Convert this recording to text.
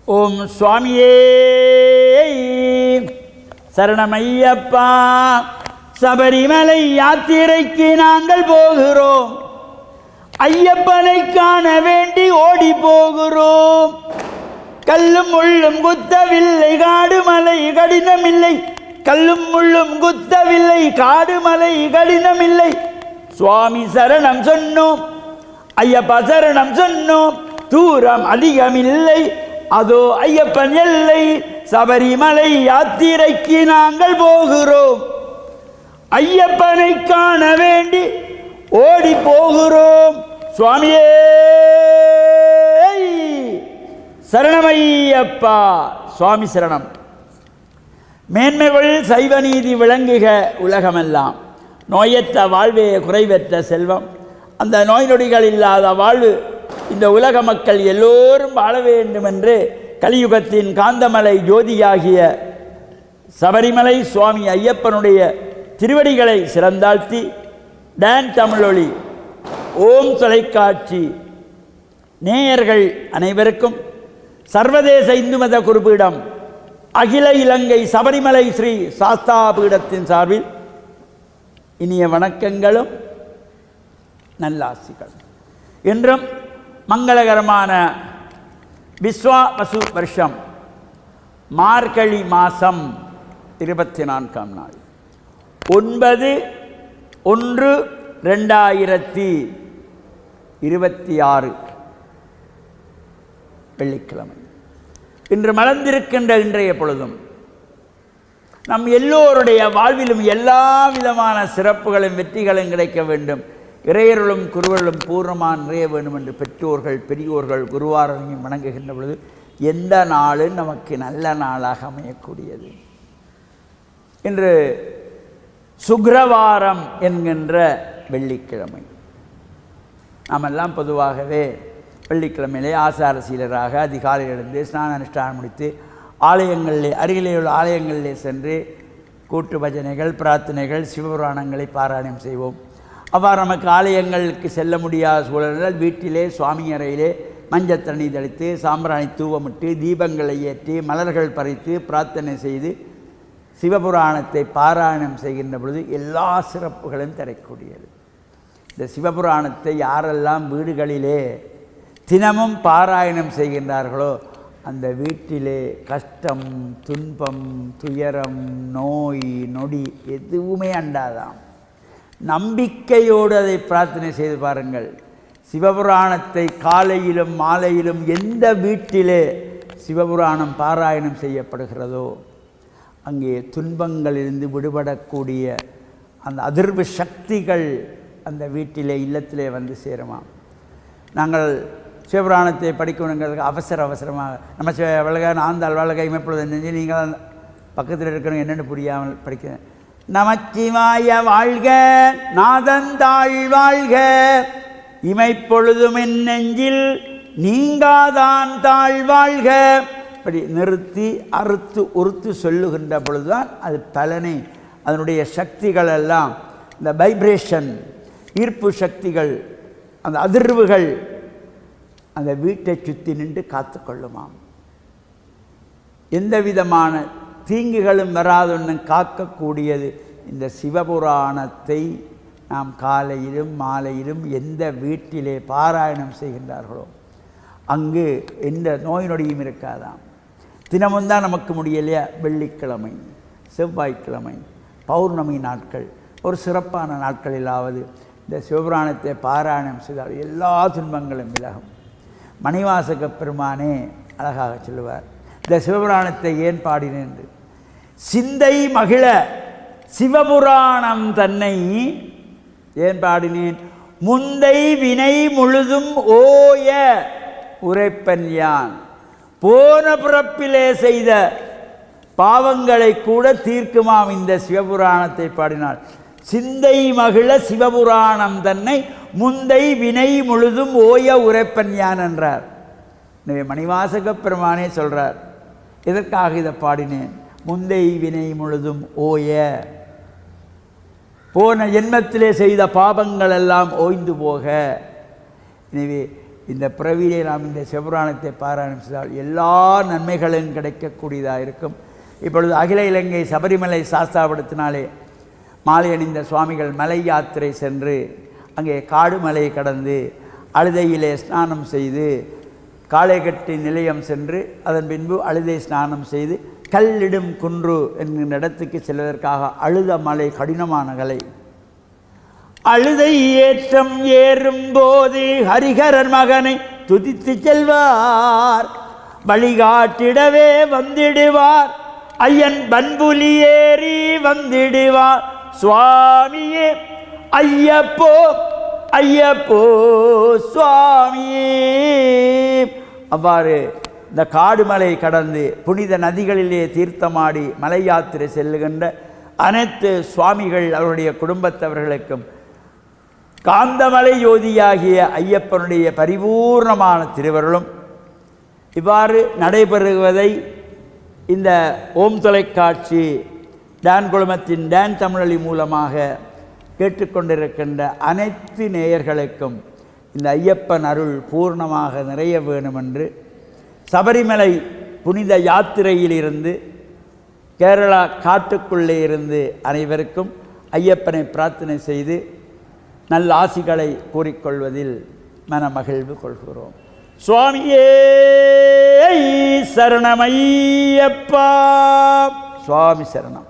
ஓம் சுவாமியே சரணமையப்பா. சபரிமலை யாத்திரைக்கு நாங்கள் போகிறோம். ஐயப்பனை காண வேண்டி ஓடி போகிறோம். கல்லும் முள்ளும் குத்தவில்லை, காடுமலை கடினமில்லை. கல்லும் முள்ளும் குத்தவில்லை, காடுமலை கடினமில்லை. சுவாமி சரணம் சொன்னோம், ஐயப்பா சரணம் சொன்னோம். தூரம் அதிகமில்லை, அதோ ஐயப்பன் எல்லை. சபரிமலை யாத்திரைக்கு நாங்கள் போகிறோம். ஐயப்பனை காண வேண்டி ஓடி போகிறோம். சுவாமியே சரணமையப்பா. சுவாமி சரணம். மேன்மைகள் சைவ நீதி விளங்குக உலகமெல்லாம். நோயற்ற வாழ்வே குறைவற்ற செல்வம். அந்த நோய் நொடிகள் இல்லாத வாழ்வு இந்த உலக மக்கள் எல்லோரும் வாழ வேண்டும் என்று கலியுகத்தின் காந்தமலை ஜோதியாகிய சபரிமலை சுவாமி ஐயப்பனுடைய திருவடிகளை சிறந்தாழ்த்தி டான் தமிழொலி ஓம் தொலைக்காட்சி நேயர்கள் அனைவருக்கும் சர்வதேச இந்து மத குருபீடம் அகில இலங்கை சபரிமலை ஸ்ரீ சாஸ்தா பீடத்தின் சார்பில் இனிய வணக்கங்களும் நல்லாசிகள். இன்றும் மங்களகரமான விஸ்வாவசு வருஷம் மார்கழி மாதம் 24ஆம் நாள் 9/1/2026 வெள்ளிக்கிழமை. இன்று மலர்ந்திருக்கின்ற இன்றைய பொழுதும் நம் எல்லோருடைய வாழ்விலும் எல்லா விதமான சிறப்புகளும் வெற்றிகளும் கிடைக்க வேண்டும், இறையருளும் குருவருளும் பூர்ணமாக நிறைய வேண்டும் என்று பெற்றோர்கள் பெரியோர்கள் குருவாரனையும் வணங்குகின்ற பொழுது எந்த நாளும் நமக்கு நல்ல நாளாக அமையக்கூடியது. இன்று சுக்கிரவாரம் என்கின்ற வெள்ளிக்கிழமை. நாமெல்லாம் பொதுவாகவே வெள்ளிக்கிழமையிலே ஆசாரசீலராக அதிகாலையில் எழுந்து ஸ்நான அனுஷ்டானம் முடித்து ஆலயங்களிலே அருகிலே உள்ள ஆலயங்களிலே சென்று கூட்டு பஜனைகள் பிரார்த்தனைகள் சிவபுராணங்களை பாராயணம் செய்வோம். அவ்வாறு நமக்கு ஆலயங்களுக்கு செல்ல முடியாத சூழல்கள் வீட்டிலே சுவாமி அறையிலே மஞ்சள் தண்ணி தெளித்து சாம்பிராணி தூவமிட்டு தீபங்களை ஏற்றி மலர்கள் பறித்து பிரார்த்தனை செய்து சிவபுராணத்தை பாராயணம் செய்கின்ற பொழுது எல்லா சிறப்புகளும் தரக்கூடியது. இந்த சிவபுராணத்தை யாரெல்லாம் வீடுகளிலே தினமும் பாராயணம் செய்கின்றார்களோ அந்த வீட்டிலே கஷ்டம் துன்பம் துயரம் நோய் நொடி எதுவுமே அண்டாதாம். நம்பிக்கையோடு அதை பிரார்த்தனை செய்து பாருங்கள். சிவபுராணத்தை காலையிலும் மாலையிலும் எந்த வீட்டிலே சிவபுராணம் பாராயணம் செய்யப்படுகிறதோ அங்கே துன்பங்களிலிருந்து விடுபடக்கூடிய அந்த அதிர்வு சக்திகள் அந்த வீட்டிலே இல்லத்திலே வந்து சேருமாம். நாங்கள் சிவபுராணத்தை படிக்கணுங்கிறதுக்கு அவசரமாக நம்ம வளக நாந்தாள் வளக இமைப்பொழுது செஞ்சு நீங்கள் பக்கத்தில் இருக்கணும் என்னென்னு புரியாமல் படிக்கிறேன். நமச்சிவாய வாழ்க நாதந்தாள் வாழ்க இமைப்பொழுதும் என் நெஞ்சில் நீங்காதான் தாழ் வாழ்க. இப்படி நிறுத்தி அறுத்து உறுத்து சொல்லுகின்ற பொழுதுதான் அது பலனை அதனுடைய சக்திகள் எல்லாம் இந்த வைப்ரேஷன் ஈர்ப்பு சக்திகள் அந்த அதிர்வுகள் அந்த வீட்டை சுற்றி நின்று காத்து கொள்ளுமாம். எந்த விதமான தீங்குகளும் வராதொன்னு காக்கக்கூடியது இந்த சிவபுராணத்தை நாம் காலையிலும் மாலையிலும் எந்த வீட்டிலே பாராயணம் செய்கின்றார்களோ அங்கு எந்த நோய் நொடியும் இருக்காதாம். தினமும் தான் நமக்கு முடியலையா, வெள்ளிக்கிழமை செவ்வாய்க்கிழமை பௌர்ணமி நாட்கள் ஒரு சிறப்பான நாட்களிலாவது இந்த சிவபுராணத்தை பாராயணம் செய்தால் எல்லா துன்பங்களும் விலகும். மணிவாசக பெருமானே அழகாக சொல்லுவார், இந்த சிவபுராணத்தை ஏன் பாடினேன் என்று. சிந்தை மகிழ சிவபுராணம் தன்னை ஏன் பாடினேன், முந்தை வினை முழுதும் ஓய உரைப்பன் யான். போன பிறப்பிலே செய்த பாவங்களை கூட தீர்க்குமாம் இந்த சிவபுராணத்தை பாடினார். சிந்தை மகிழ சிவபுராணம் தன்னை முந்தை வினை முழுதும் ஓய உரைப்பன் யான் என்றார். எனவே மணிவாசக பெருமானே சொல்கிறார், எதற்காக இதை பாடினேன், முந்தை வினை முழுதும் ஓய, போன ஜென்மத்திலே செய்த பாவங்கள் எல்லாம் ஓய்ந்து போக. எனவே இந்த பிறவியிலே நாம் இந்த சிவபுராணத்தை பாராயணம் செய்தால் எல்லா நன்மைகளும் கிடைக்கக்கூடியதாக இருக்கும். இப்பொழுது அகில இலங்கை சபரிமலை சாஸ்தாபடத்தினாலே மாலை அணிந்த சுவாமிகள் மலை யாத்திரை சென்று அங்கே காடு மலையை கடந்து அழுதையிலே ஸ்நானம் செய்து காளைகட்டி நிலையம் சென்று அதன் பின்பு அழுதை ஸ்நானம் செய்து கல்லிடும் குன்று என்கின்ற இடத்துக்கு செல்வதற்காக அழுத மலை கடினமான கலை அழுதை ஏற்றம் ஏறும்போது ஹரிஹரன் மகனை துதித்து செல்வார், வழிகாட்டிடவே வந்திடுவார், ஐயன் பண்புலி ஏறி வந்திடுவார், சுவாமியே ஐயப்போ ஐயப்போ சுவாமியே. அவ்வாறு இந்த காடுமலை கடந்து புனித நதிகளிலே தீர்த்தமாடி மலை யாத்திரை செல்லுகின்ற அனைத்து சுவாமிகள் அவருடைய குடும்பத்தவர்களுக்கும் காந்தமலை யோதியாகிய ஐயப்பனுடைய பரிபூர்ணமான திருவருளும் இவ்வாறு நடைபெறுவதை இந்த ஓம் தொலைக்காட்சி டான் குழுமத்தின் டான் தமிழொலி மூலமாக கேட்டுக்கொண்டிருக்கின்ற அனைத்து நேயர்களுக்கும் இந்த ஐயப்பன் அருள் பூர்ணமாக நிறைய வேண்டுமென்று சபரிமலை புனித யாத்திரையிலிருந்து கேரளா காட்டுக்குள்ளே இருந்து அனைவருக்கும் ஐயப்பனை பிரார்த்தனை செய்து நல்ல ஆசிகளை கூறிக்கொள்வதில் மனமகிழ்வு கொள்கிறோம். சுவாமியே சரணமையப்பா. சுவாமி சரணம்.